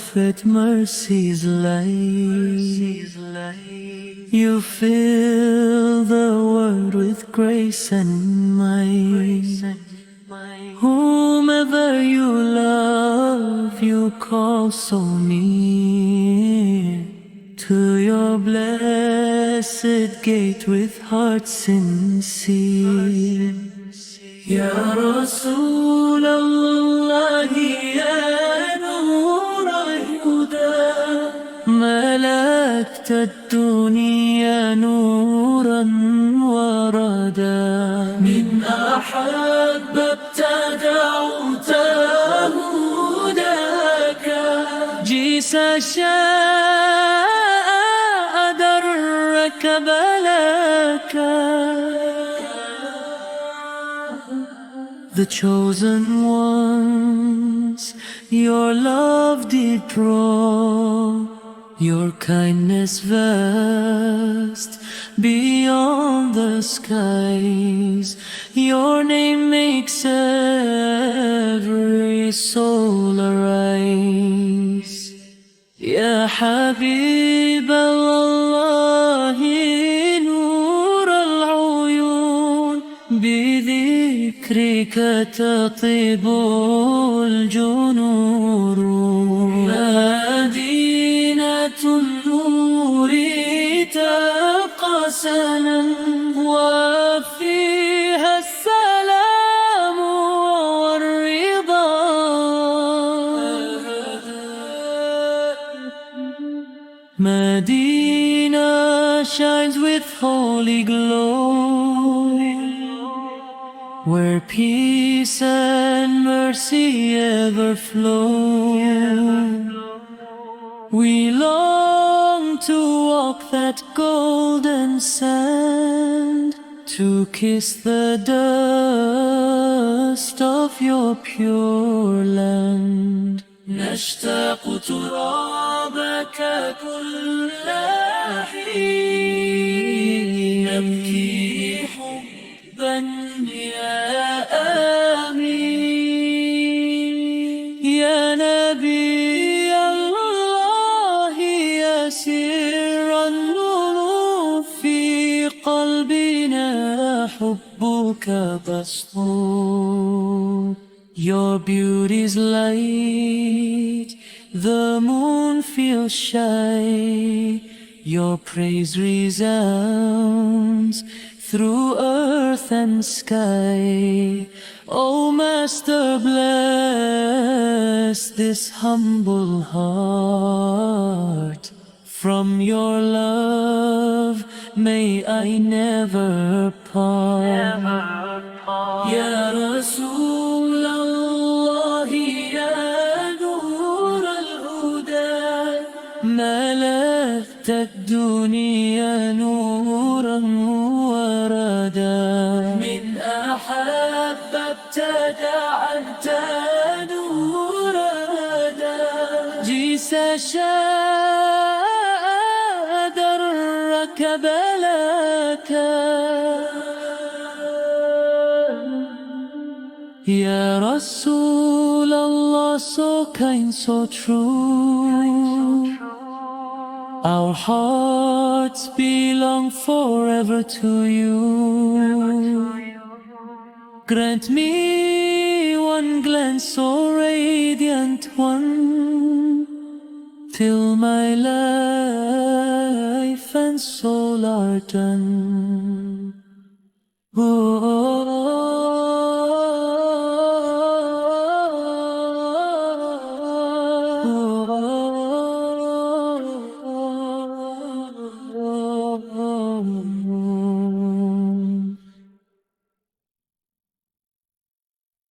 Prophet, mercy's light. You fill the world with grace and might. Whomever you love, you call so near to your blessed gate with hearts sincere. Ya Rasul Allah, Ya Noor al-Huda, ملكت الدنيا نورا وردا. من أحببت دعوته لك، جيس شاء درك بلك. The chosen ones your love did draw, your kindness vast beyond the skies. Your name makes every soul arise. Ya Habib Allah, نور العيون، بذكرك تطيب الجنور. مدينة النور تبقى سنا، وفيها السلام والرضا. Medina shines with holy glow, where peace and mercy ever flow. We long to walk that golden sand, to kiss the dust of your pure land. نشتاق ترابك كل حين، نبكي حبا يا آمين. يا نبي الله، يا سر النور، في قلبنا حبك مسطور. Your beauty's light, the moon feels shy. Your praise resounds through earth and sky. Oh Master, bless this humble heart. From your love may I never part. Ya Rasul Allah, Ya Noor al-Huda, ملكت الدنيا نورا وردا. من أحببت دعوت نورا، جيس شاء درك بلك. Ya Rasul Allah, so kind, so true, our hearts belong forever to you. Grant me one glance, so radiant one, till my life and soul are done. Oh,